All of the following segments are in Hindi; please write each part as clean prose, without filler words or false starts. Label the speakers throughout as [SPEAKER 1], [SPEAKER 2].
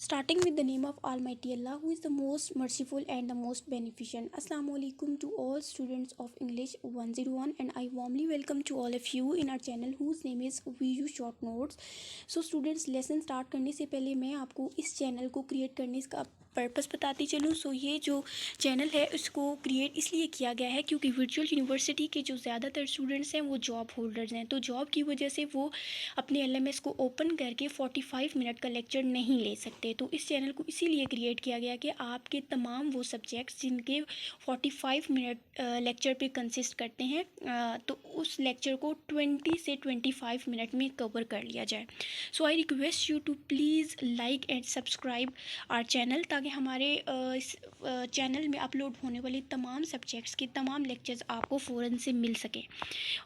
[SPEAKER 1] Starting with the name of Almighty Allah, who is the most merciful and the most beneficent. Assalamu alaikum to all students of English 101, and I warmly welcome to all of you in our channel whose name is VU Short Notes. So students, lesson start करने से पहले मैं आपको इस चैनल को क्रिएट करने का पर्पस बताती चलूँ। सो ये जो चैनल है उसको क्रिएट इसलिए किया गया है क्योंकि वर्चुअल यूनिवर्सिटी के जो ज़्यादातर स्टूडेंट्स हैं वो जॉब होल्डर्स हैं, तो जॉब की वजह से वो अपने LMS को ओपन करके 45 मिनट का लेक्चर नहीं ले सकते। तो इस चैनल को इसीलिए क्रिएट किया गया कि आपके तमाम वो सब्जेक्ट्स जिनके 45 मिनट लेक्चर पे कंसिस्ट करते हैं, तो उस लेक्चर को 20 से 25 मिनट में कवर कर लिया जाए। So I request you to please like and subscribe our channel, ताकि हमारे इस चैनल में अपलोड होने वाले तमाम सब्जेक्ट्स के तमाम लेक्चर्स आपको फ़ौरन से मिल सके।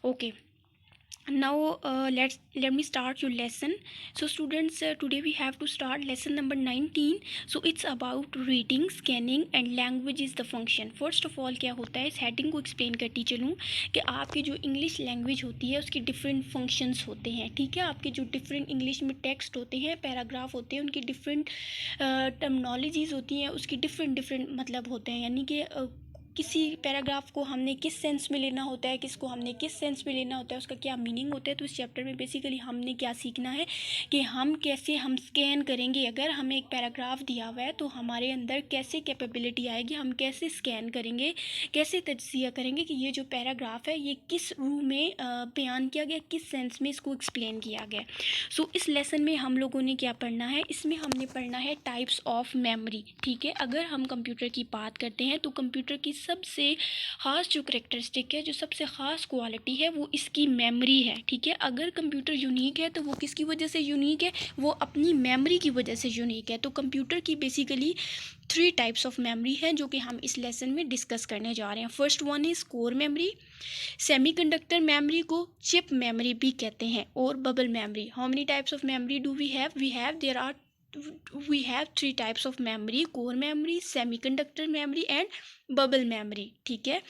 [SPEAKER 1] Okay, now let me start your lesson. So students, today we have to start lesson number 19. So it's about reading, scanning and language is the function. First of all क्या होता है, इस हेडिंग को एक्सप्लेन करती चलूँ कि आपकी जो इंग्लिश लैंग्वेज होती है उसकी डिफरेंट फंक्शंस होते हैं। ठीक है, आपके जो डिफरेंट इंग्लिश में टेक्स्ट होते हैं, पैराग्राफ होते हैं, उनकी डिफरेंट टर्मिनोलॉजीज़ होती हैं, उसकी डिफरेंट मतलब होते हैं। यानी कि किसी पैराग्राफ को हमने किस सेंस में लेना होता है, किसको हमने किस सेंस में लेना होता है, उसका क्या मीनिंग होता है। तो इस चैप्टर में बेसिकली हमने क्या सीखना है कि हम कैसे स्कैन करेंगे। अगर हमें एक पैराग्राफ दिया हुआ है तो हमारे अंदर कैसे कैपेबिलिटी आएगी, हम कैसे स्कैन करेंगे, कैसे तज्जिया करेंगे कि ये जो पैराग्राफ है ये किस रूप में बयान किया गया, किस सेंस में इसको एक्सप्लेन किया गया। सो इस लेसन में हम लोगों ने क्या पढ़ना है, इसमें हमने पढ़ना है टाइप्स ऑफ मेमोरी। ठीक है, अगर हम कंप्यूटर की बात करते हैं तो कंप्यूटर की सबसे ख़ास जो करेक्टरिस्टिक है, जो सबसे ख़ास क्वालिटी है, वो इसकी मेमोरी है। ठीक है, अगर कंप्यूटर यूनिक है तो वो किसकी वजह से यूनिक है, वो अपनी मेमोरी की वजह से यूनिक है। तो कंप्यूटर की बेसिकली 3 टाइप्स ऑफ मेमोरी हैं जो कि हम इस लेसन में डिस्कस करने जा रहे हैं। First one is core memory, semiconductor memory को चिप मेमोरी भी कहते हैं, और bubble memory. How many types of memory do we have we have 3 types of memory: core memory, semiconductor memory and bubble memory। ठीक है,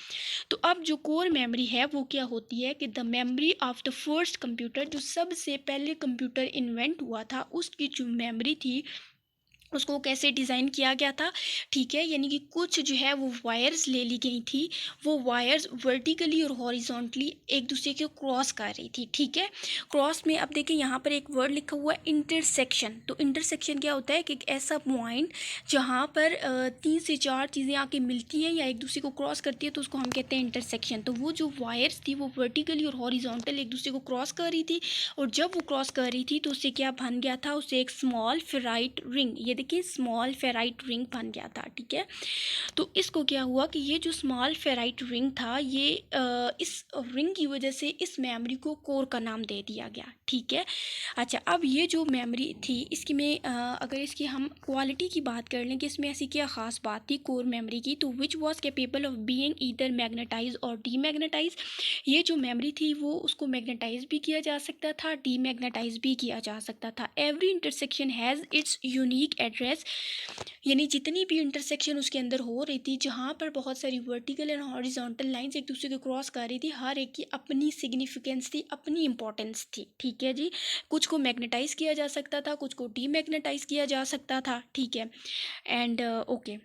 [SPEAKER 1] तो अब जो कोर मेमोरी है वो क्या होती है कि the memory of the first computer, जो सबसे पहले कंप्यूटर इन्वेंट हुआ था उसकी जो मेमोरी थी उसको कैसे डिज़ाइन किया गया था। ठीक है, यानी कि कुछ जो है वो वायर्स ले ली गई थी, वो वायर्स वर्टिकली और हॉरिजॉन्टली एक दूसरे के क्रॉस कर रही थी। ठीक है, क्रॉस में अब देखिए यहाँ पर एक वर्ड लिखा हुआ है इंटरसेक्शन। तो इंटरसेक्शन क्या होता है कि एक ऐसा पॉइंट जहाँ पर 3 से 4 चीज़ें आके मिलती हैं या एक दूसरे को क्रॉस करती है, तो उसको हम कहते हैं इंटरसेक्शन। तो वो जो वायर्स थी वो वर्टिकली और हॉरिजॉन्टल एक दूसरे को क्रॉस कर रही थी, और जब वो क्रॉस कर रही थी तो उससे क्या बन गया था, उससे एक स्मॉल फेराइट रिंग, ये देखिए स्मॉल फेराइट रिंग बन गया था। ठीक है, तो इसको क्या हुआ कि ये जो स्मॉल फेराइट रिंग था, ये इस रिंग की वजह से इस मेमोरी को कोर का नाम दे दिया गया। ठीक है, अच्छा, अब ये जो मेमोरी थी इसकी में अगर इसकी हम क्वालिटी की बात कर लें कि इसमें ऐसी क्या ख़ास बात थी कोर मेमोरी की, तो which was capable of being either magnetize और डीमैग्नेटाइज। ये जो मेमोरी थी वो उसको मैग्नेटाइज भी किया जा सकता था, डीमैग्नेटाइज भी किया जा सकता था। Every intersection has its unique address, यानी जितनी भी इंटरसेक्शन उसके अंदर हो रही थी, जहाँ पर बहुत सारी वर्टिकल एंड हॉरिजॉन्टल लाइंस एक दूसरे को क्रॉस कर रही थी, हर एक की अपनी सिग्निफिकेंस थी, अपनी इंपॉर्टेंस थी। ठीक है जी, कुछ को मैग्नेटाइज किया जा सकता था, कुछ को डीमैग्नेटाइज किया जा सकता था। ठीक है, एंड ओके,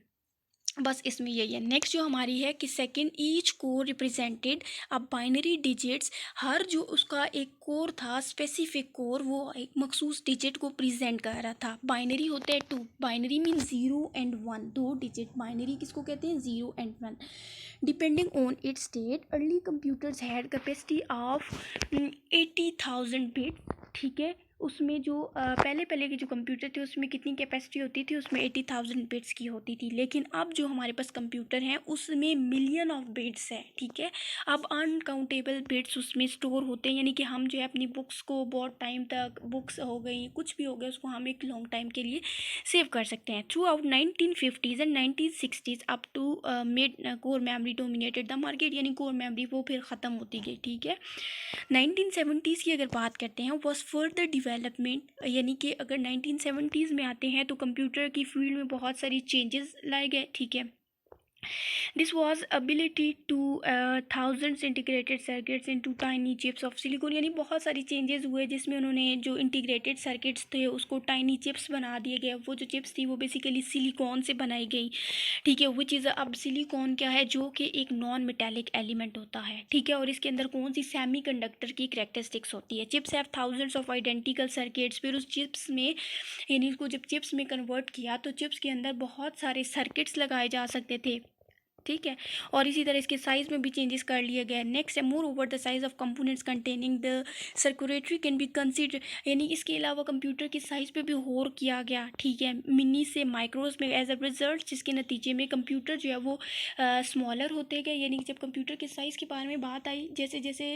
[SPEAKER 1] बस इसमें यही है। नेक्स्ट जो हमारी है कि सेकंड, ईच कोर रिप्रेजेंटेड अब बाइनरी डिजिट्स, हर जो उसका एक कोर था, स्पेसिफिक कोर, वो एक मखसूस डिजिट को प्रेजेंट कर रहा था। बाइनरी होते हैं 2, binary mean 0 and 1, 2 digit binary किसको कहते हैं, 0 and 1। Depending on it's state, early computers had capacity of 80,000 bit. ठीक है, उसमें जो पहले के जो कंप्यूटर थे उसमें कितनी कैपेसिटी होती थी, उसमें 80,000 बिट्स की होती थी। लेकिन अब जो हमारे पास कंप्यूटर हैं उसमें मिलियन ऑफ बिट्स है। ठीक है, अब अनकाउंटेबल बिट्स उसमें स्टोर होते हैं, यानी कि हम जो है अपनी बुक्स को बहुत टाइम तक, बुक्स हो गई कुछ भी हो गया, उसको हम एक लॉन्ग टाइम के लिए सेव कर सकते हैं। Throughout 1950s and 1960s up to mid, core memory dominated the market, यानी कोर मेमोरी वो फिर ख़त्म होती गई। ठीक है, 1970s की अगर बात करते हैं, वॉज फर्दर डेवलपमेंट, यानी कि अगर 1970s में आते हैं तो कंप्यूटर की फील्ड में बहुत सारी चेंजेस लाए गए। ठीक है, This was ability to thousands integrated circuits into tiny chips of silicon, यानी बहुत सारी चेंजेस हुए जिसमें उन्होंने जो इंटीग्रेटेड सर्किट्स थे उसको टाइनी चिप्स बना दिए गए। वो जो चिप्स थी वो बेसिकली सिलिकॉन से बनाई गई, ठीक है। विच इज़ अब सिलिकॉन क्या है, जो कि एक नॉन मेटेलिक एलिमेंट होता है, ठीक है। और इसके अंदर कौन सी सेमीकंडक्टर की करैक्टरिस्टिक्स होती है। Chips have thousands of identical circuits. फिर उस चिप्स में, यानी इसको जब चिप्स में कन्वर्ट किया तो चिप्स के अंदर बहुत सारे सर्किट्स लगाए जा सकते थे, ठीक है। और इसी तरह इसके साइज़ में भी चेंजेस कर लिए गए। नेक्स्ट है more over the size of components containing the circulatory can be consider, यानी इसके अलावा कंप्यूटर की साइज़ पे भी गौर किया गया, ठीक है, मिनी से माइक्रोज में एज अ रिजल्ट, जिसके नतीजे में कंप्यूटर जो है वो स्मॉलर होते गए। यानी जब कंप्यूटर के साइज़ के बारे में बात आई, जैसे जैसे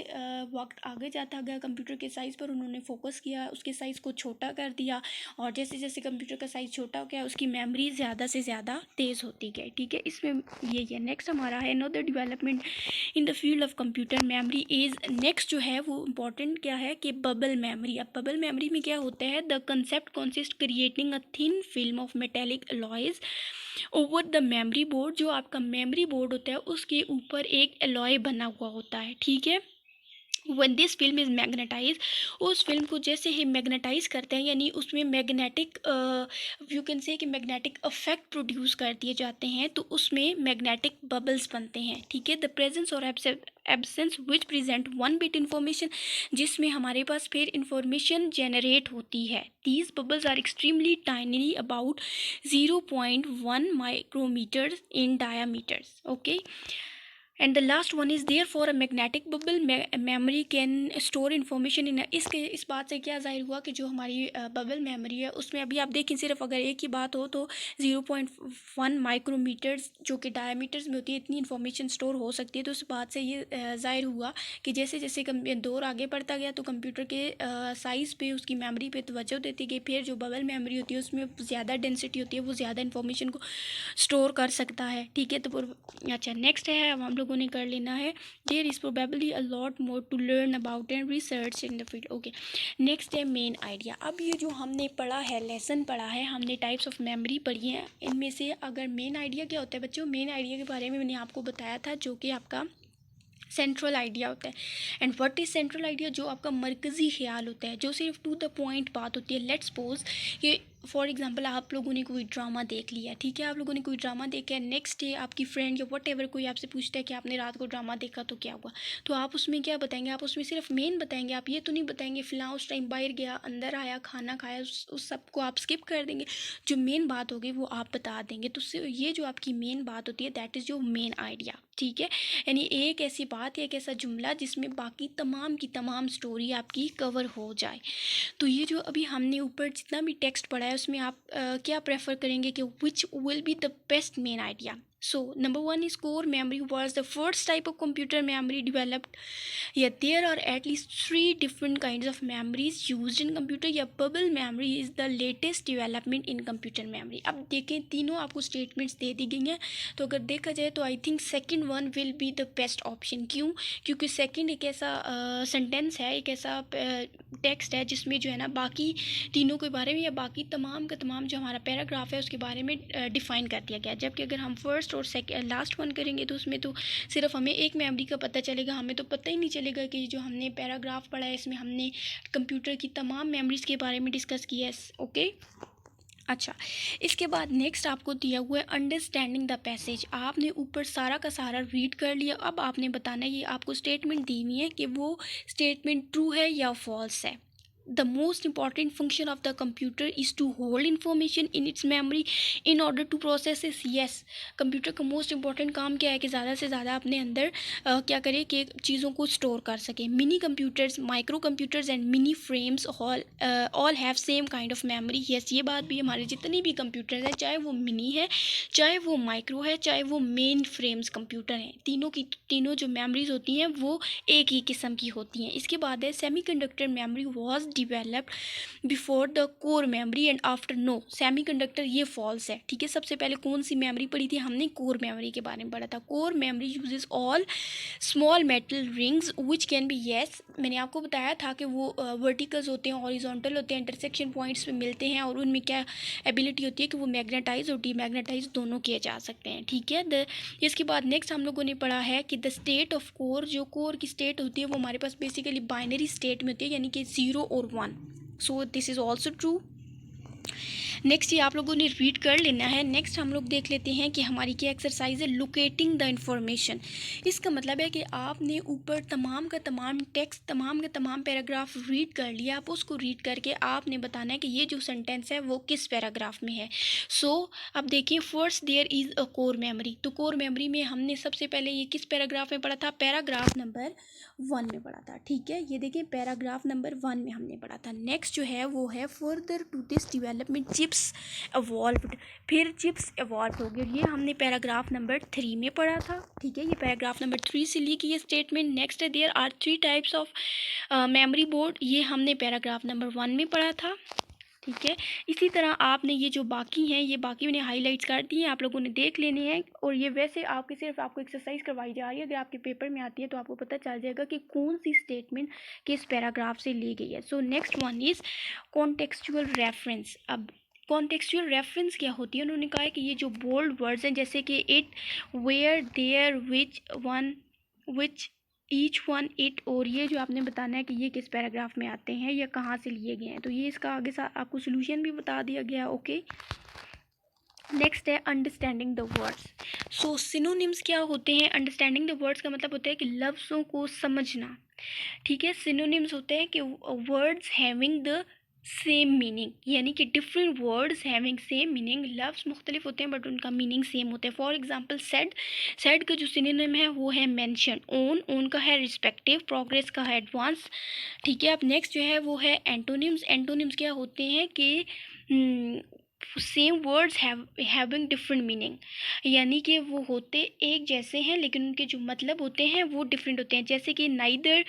[SPEAKER 1] वक्त आगे जाता गया कंप्यूटर के साइज़ पर उन्होंने फोकस किया, उसके साइज़ को छोटा कर दिया। और जैसे जैसे कंप्यूटर का साइज़ छोटा हो गया उसकी मेमोरी ज़्यादा से ज़्यादा तेज़ होती गई, ठीक है। इसमें ये नेक्स्ट हमारा है another development in the field of computer memory is, next जो है वो इम्पॉर्टेंट क्या है कि बबल मेमोरी। अब बबल मेमोरी में क्या होता है, the concept consist creating a thin film of metallic alloys over the memory board. जो आपका मेमोरी बोर्ड होता है उसके ऊपर एक अलॉय बना हुआ होता है, ठीक है। When this film is magnetize, उस फिल्म को जैसे ही मैग्नेटाइज करते हैं, यानी उसमें मैग्नेटिक यू कैन से कि मैग्नेटिक अफेक्ट प्रोड्यूस कर दिए जाते हैं, तो उसमें मैग्नेटिक बबल्स बनते हैं, ठीक है। द प्रेजेंस और absence which present one bit information, जिसमें हमारे पास फिर इंफॉर्मेशन जनरेट होती है। These bubbles are extremely tiny about 0.1 micrometre in diameters, okay. And the last one is there for a magnetic bubble memory can store information in, इस बात से क्या जाहिर हुआ कि जो हमारी बबल मेमोरी है उसमें अभी आप देखें सिर्फ अगर एक ही बात हो तो 0.1 माइक्रोमीटर्स जो कि डायमीटर्स में होती है, इतनी इन्फॉर्मेशन स्टोर हो सकती है। तो उस बात से ये जाहिर हुआ कि जैसे जैसे दौर आगे बढ़ता गया तो कंप्यूटर के साइज़ पे, उसकी मेमोरी पे तवज्जो देती गई। फिर जो बबल मेमोरी होती है उसमें ज़्यादा डेंसिटी होती है, वो ज़्यादा इन्फॉर्मेशन को स्टोर कर सकता है, ठीक है। तो अच्छा नेक्स्ट है, अब हम लोगों ने कर लेना है there is probably a lot more to learn about and research in the field, okay. Next है मेन आइडिया। अब ये जो हमने पढ़ा है, लेसन पढ़ा है, हमने टाइप्स ऑफ मेमोरी पढ़ी है, इनमें से अगर मेन आइडिया क्या होता है बच्चों, मेन आइडिया के बारे में मैंने आपको बताया था, जो कि आपका सेंट्रल आइडिया होता है। And what is central idea, जो आपका मरकज़ी ख्याल होता है, जो सिर्फ टू द पॉइंट बात होती है। लेट्स सपोज कि फॉर एग्जांपल आप लोगों ने कोई ड्रामा देख लिया, ठीक है, आप लोगों ने कोई ड्रामा देखा है, नेक्स्ट डे आपकी फ्रेंड या वट एवर कोई आपसे पूछता है कि आपने रात को ड्रामा देखा तो क्या हुआ, तो आप उसमें क्या बताएंगे, आप उसमें सिर्फ मेन बताएंगे, आप ये तो नहीं बताएंगे फ़िलहाल उस टाइम बाहर गया, अंदर आया, खाना खाया, उस सब को आप स्किप कर देंगे। जो मेन बात होगी वो आप बता देंगे। तो ये जो आपकी मेन बात होती है दैट इज़ जो मेन आइडिया, ठीक है। यानी एक ऐसी बात या एक ऐसा जुमला जिसमें बाकी तमाम की तमाम स्टोरी आपकी कवर हो जाए। तो ये जो अभी हमने ऊपर जितना भी टेक्स्ट पढ़ा है उसमें आप क्या प्रेफर करेंगे कि which will be the best main idea. So number one is core memory was the first type of computer memory developed. Yeah, there are at least 3 different kinds of memories used in computer. Yeah, bubble memory is the latest development in computer memory. अब देखें तीनों आपको स्टेटमेंट्स दे दी गई हैं, तो अगर देखा जाए तो I think second one will be the best option. क्यों? क्योंकि सेकंड एक ऐसा सेंटेंस है, एक ऐसा टेक्स्ट है जिसमें जो है ना बाकी तीनों के बारे में या बाकी तमाम का तमाम जो हमारा पैराग्राफ है उसके बारे में डिफ़ाइन कर दिया गया। जबकि अगर हम फर्स्ट और लास्ट वन करेंगे तो उसमें तो सिर्फ हमें एक मेमोरी का पता चलेगा, हमें तो पता ही नहीं चलेगा कि जो हमने पैराग्राफ पढ़ा है इसमें हमने कंप्यूटर की तमाम मेमोरीज़ के बारे में डिस्कस किया है, ओके। अच्छा, इसके बाद नेक्स्ट आपको दिया हुआ है अंडरस्टैंडिंग द पैसेज। आपने ऊपर सारा का सारा रीड कर लिया, अब आपने बताना है, ये आपको स्टेटमेंट दी हुई है कि वो स्टेटमेंट ट्रू है या फॉल्स है। The most important function of the computer is to hold information in its memory in order to process it. Yes, computer का मोस्ट इंपॉर्टेंट काम क्या है कि ज़्यादा से ज़्यादा अपने अंदर क्या करे कि चीज़ों को स्टोर कर सके। Mini computers, micro computers and mini frames all have same kind of memory. Yes, ये बात भी हमारे जितने भी कंप्यूटर हैं, चाहे वो मिनी है, चाहे वो माइक्रो है, चाहे वो मेन फ्रेम्स कंप्यूटर हैं, तीनों जो मेमोरीज होती हैं वो एक ही किस्म की होती हैं। इसके बाद है semiconductor memory was developed before the core memory and after no semiconductor, ये फॉल्स है। ठीक है, सबसे पहले कौन सी मेमोरी पढ़ी थी हमने? कोर मेमोरी के बारे में पढ़ा था। Core memory uses all small metal rings which can be, yes मैंने आपको बताया था कि वो वर्टिकल्स होते हैं, हॉरिजॉन्टल होते हैं, इंटरसेक्शन पॉइंट्स पे मिलते हैं और उनमें क्या एबिलिटी होती है कि वो मैग्नेटाइज और डीमैग्नेटाइज दोनों किए जा सकते हैं। ठीक है, इसके बाद नेक्स्ट हम लोगों ने पढ़ा है कि द स्टेट ऑफ कोर, जो कोर की स्टेट होती है वो हमारे पास बेसिकली बाइनरी स्टेट में होती है, यानी कि 0 और 1। So this is also true. Next ये आप लोगों ने रीड कर लेना है। नेक्स्ट हम लोग देख लेते हैं कि हमारी क्या एक्सरसाइज है, लोकेटिंग द इंफॉर्मेशन। इसका मतलब है कि आपने ऊपर तमाम का तमाम टेक्स्ट, तमाम का तमाम पैराग्राफ रीड कर लिया। आप उसको रीड करके आपने बताना है कि ये जो सेंटेंस है वो किस पैराग्राफ में है। सो अब देखिए, first there is a core memory. तो कोर मेमोरी में हमने सबसे पहले ये किस पैराग्राफ में पढ़ा था? पैराग्राफ नंबर 1 में पढ़ा था। ठीक है, ये देखिए पैराग्राफ नंबर 1 में हमने पढ़ा था। नेक्स्ट जो है वो है further to this development chips evolved, फिर चिप्स एवॉल्व हो गए, ये हमने पैराग्राफ नंबर 3 में पढ़ा था। ठीक है, ये पैराग्राफ नंबर 3 से ली गई ये स्टेटमेंट। नेक्स्ट है there are 3 types of memory board, ये हमने पैराग्राफ नंबर 1 में पढ़ा था। ठीक है, इसी तरह आपने ये जो बाकी हैं, ये बाकी मैंने हाईलाइट्स कर दी हैं, आप लोगों ने देख लेने हैं। और ये वैसे आपके सिर्फ आपको एक्सरसाइज करवाई जा रही है, अगर आपके पेपर में आती है तो आपको पता चल जाएगा कि कौन सी स्टेटमेंट किस पैराग्राफ से ली गई है। So next one is contextual reference. अब कॉन्टेक्सचुअल रेफरेंस क्या होती है? उन्होंने कहा है कि ये जो बोल्ड वर्ड्स हैं, जैसे कि it, where, there, which one, which, each one, it, और ये जो आपने बताना है कि ये किस पैराग्राफ में आते हैं या कहाँ से लिए गए हैं। तो ये इसका आगे आपको सोल्यूशन भी बता दिया गया। ओके, नेक्स्ट है understanding the words. So synonyms क्या होते हैं? अंडरस्टैंडिंग द वर्ड्स का मतलब होता है कि लफ्ज़ों को समझना। ठीक है, सिनोनिम्स होते हैं कि words having the same meaning, यानी कि different words having same meaning, लफ्ज़ मुख्तलिफ होते हैं बट उनका मीनिंग सेम होता है। फॉर एग्जांपल सेड, सेड का जो सिनोनिम है वो है मेंशन, ओन, ओन का है रिस्पेक्टिव, प्रोग्रेस का है एडवांस। ठीक है, अब नेक्स्ट जो है वो है एंटोनिम्स। एंटोनिम्स क्या होते हैं कि same words having different meaning, यानी कि वो होते एक जैसे हैं लेकिन उनके जो मतलब होते हैं वो डिफरेंट होते हैं। जैसे कि नाइदर,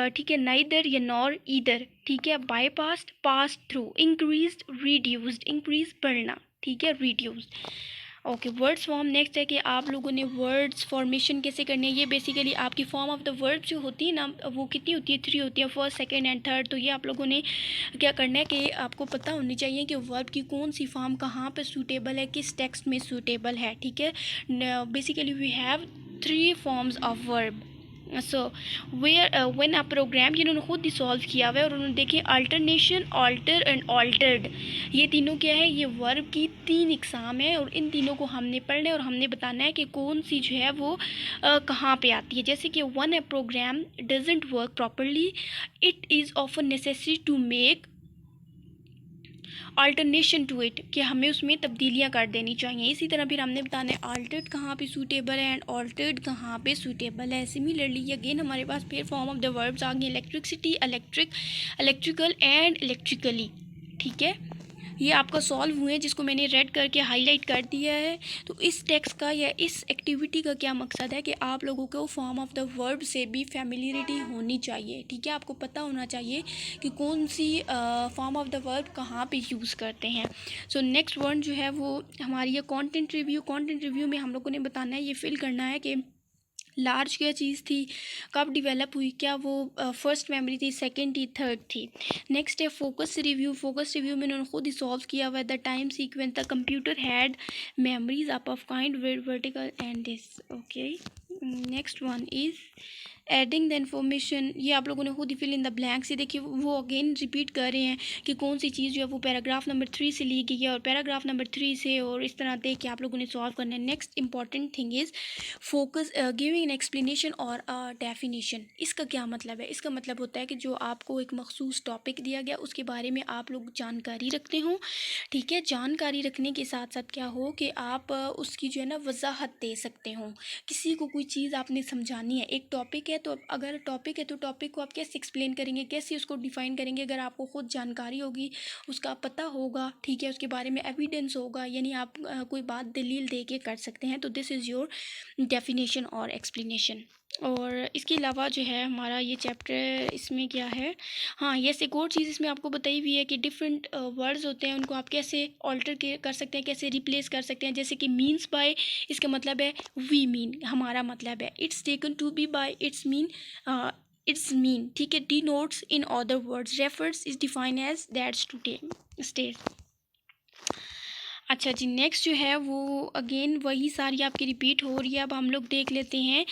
[SPEAKER 1] ठीक है, नाइदर या नॉर, ईदर। ठीक है, bye past, pass through, increased, reduced, increase बढ़ना, ठीक है, reduced. Okay, words form next है कि आप लोगों ने वर्ड्स फॉर्मेशन कैसे करनी है। ये बेसिकली आपकी फॉर्म ऑफ द वर्ब जो होती है ना, वो कितनी होती है? 3 होती है, फर्स्ट, सेकंड एंड थर्ड। तो ये आप लोगों ने क्या करना है कि आपको पता होनी चाहिए कि वर्ब की कौन सी फॉर्म कहाँ पे सूटेबल है, किस टेक्स्ट में सूटेबल है। ठीक है, basically we have 3 forms of verb. So where when a program, जिन्होंने खुद ही सॉल्व किया हुआ है और उन्होंने देखिए अल्टरनेशन, ऑल्टर एंड ऑल्टर्ड, ये तीनों क्या है? ये वर्ब की 3 इकसाम है और इन तीनों को हमने पढ़ना है और हमने बताना है कि कौन सी जो है वो कहाँ पे आती है। जैसे कि when a program doesn't work properly, it is often necessary to make alteration to it, कि हमें उसमें तब्दीलियाँ कर देनी चाहिए। इसी तरह फिर हमने बताना है अल्टर्ड कहाँ पे सूटेबल है एंड ऑल्टर्ड कहाँ पे सूटेबल है। सिमिलरली अगेन हमारे पास फिर फॉर्म ऑफ द वर्ब्स आ गए, electricity, electric, electrical and electrically. ठीक है, ये आपका सॉल्व हुए हैं, जिसको मैंने रेड करके हाईलाइट कर दिया है। तो इस टेक्स्ट का या इस एक्टिविटी का क्या मकसद है कि आप लोगों को फॉर्म ऑफ द वर्ब से भी फैमिलियरिटी होनी चाहिए। ठीक है, आपको पता होना चाहिए कि कौन सी फॉर्म ऑफ द वर्ब कहाँ पे यूज़ करते हैं। सो नेक्स्ट वन जो है वो हमारी ये कंटेंट रिव्यू। कंटेंट रिव्यू में हम लोगों ने बताना है, ये फिल करना है कि लार्ज क्या चीज़ थी, कब डेवलप हुई, क्या वो फर्स्ट मेमोरी थी, सेकंड थी, थर्ड थी। नेक्स्ट है फोकस रिव्यू। फोकस रिव्यू में उन्होंने खुद ही सॉल्व किया हुआ है। The time sequence, the computer had memories up of kind with vertical and this. Okay, next one is adding the information. ये आप लोगों ने खुद ही फिल इन द ब्लैंक्स। ये देखिए वो अगेन रिपीट कर रहे हैं कि कौन सी चीज़ जो है वो पैराग्राफ नंबर 3 से ली गई है और पैराग्राफ नंबर 3 से, और इस तरह देख के आप लोगों ने सॉल्व करना है। Next important thing is focus, giving an explanation और डेफिनेशन। इसका क्या मतलब है? इसका मतलब होता है कि जो आपको एक मखसूस टॉपिक दिया गया उसके बारे में आप लोग जानकारी रखते हो। ठीक है, जानकारी रखने के साथ साथ क्या हो कि आप उसकी जो है ना वजाहत दे सकते हो। किसी को कोई चीज़ आपने समझानी है, एक टॉपिक है तो अगर टॉपिक है तो टॉपिक को आप कैसे एक्सप्लेन करेंगे, कैसे उसको डिफ़ाइन करेंगे? अगर आपको खुद जानकारी होगी, उसका पता होगा, ठीक है, उसके बारे में एविडेंस होगा, यानी आप कोई बात दलील दे के कर सकते हैं। तो दिस इज़ योर डेफिनेशन और एक्सप्लेनेशन। और इसके अलावा जो है हमारा ये चैप्टर इसमें क्या है, हाँ यस, एक और चीज़ इसमें आपको बताई हुई है कि डिफरेंट वर्ड्स होते हैं, उनको आप कैसे ऑल्टर कर सकते हैं, कैसे रिप्लेस कर सकते हैं। जैसे कि मीन्स बाय, इसका मतलब है वी मीन, हमारा मतलब है। It's taken to be by, it's mean, ठीक है। Denotes in other words, refers is define as that's to state. अच्छा जी, नेक्स्ट जो है वो अगेन वही सारी आपकी रिपीट हो रही है। अब हम लोग देख लेते हैं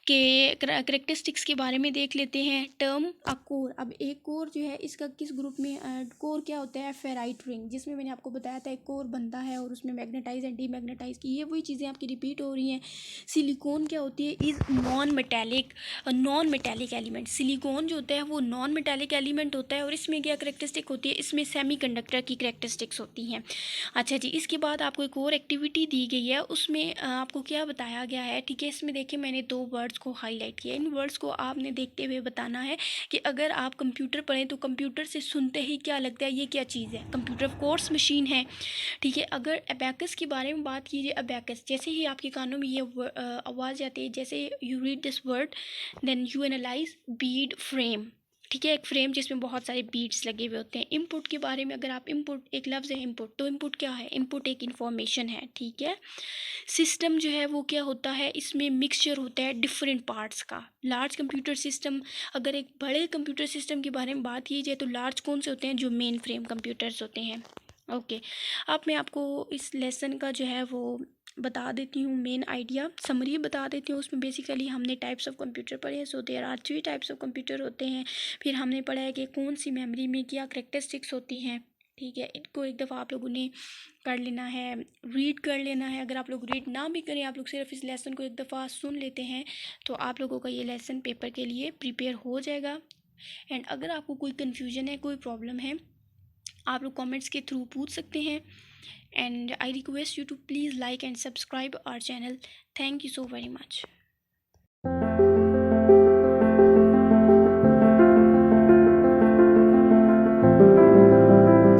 [SPEAKER 1] कि करेक्टरिस्टिक्स के बारे में देख लेते हैं। टर्म अ कोर, अब एक कोर जो है इसका किस ग्रुप में, कोर क्या होता है, फेराइट रिंग, जिसमें मैंने आपको बताया था एक कोर बनता है और उसमें मैग्नेटाइज एंड डीमैग्नेटाइज की, ये वही चीज़ें आपकी रिपीट हो रही हैं। सिलिकॉन क्या होती है, is non metallic element. Silicon जो होता है वो नॉन मेटेलिक एलिमेंट होता है और इसमें क्या करेक्टरिस्टिक होती है, इसमें सेमीकंडक्टर की करेक्टरिस्टिक्स होती हैं। अच्छा जी, इसके बाद आपको एक और एक्टिविटी दी गई है, उसमें आपको क्या बताया गया है, ठीक है। इसमें देखिए मैंने 2 वर्ड्स को हाईलाइट किया। इन वर्ड्स को आपने देखते हुए बताना है कि अगर आप कंप्यूटर पढ़ें तो कंप्यूटर से सुनते ही क्या लगता है, ये क्या चीज़ है। कंप्यूटर ऑफ कोर्स मशीन है, ठीक है। अगर अबैकस के बारे में बात कीजिए, अबैकस जैसे ही आपके कानों में ये आवाज़ आती है, जैसे you read this word then you analyse bead frame, ठीक है। एक फ्रेम जिसमें बहुत सारे बीट्स लगे हुए होते हैं। इनपुट के बारे में अगर आप, इनपुट एक लफ्ज़ है इनपुट, तो इनपुट क्या है, इनपुट एक इन्फॉर्मेशन है, ठीक है। सिस्टम जो है वो क्या होता है, इसमें मिक्सचर होता है डिफरेंट पार्ट्स का। लार्ज कंप्यूटर सिस्टम, अगर एक बड़े कंप्यूटर सिस्टम के बारे में बात की जाए तो लार्ज कौन से होते हैं, जो मेन फ्रेम कंप्यूटर्स होते हैं। ओके, अब मैं आपको इस लेसन का जो है वो बता देती हूँ, मेन आइडिया समरी बता देती हूँ। उसमें बेसिकली हमने टाइप्स ऑफ कंप्यूटर पढ़े हैं। So there are 3 types of computer होते हैं। फिर हमने पढ़ा है कि कौन सी मेमोरी में क्या करेक्टरिस्टिक्स होती हैं, ठीक है। इनको एक दफ़ा आप लोगों ने कर लेना है, रीड कर लेना है। अगर आप लोग रीड ना भी करें, आप लोग सिर्फ इस लेसन को एक दफ़ा सुन लेते हैं तो आप लोगों का ये लेसन पेपर के लिए प्रिपेयर हो जाएगा। एंड अगर आपको कोई कन्फ्यूजन है, कोई प्रॉब्लम है, आप लोग कमेंट्स के थ्रू पूछ सकते हैं। And I request you to please like and subscribe our channel. Thank you so very much.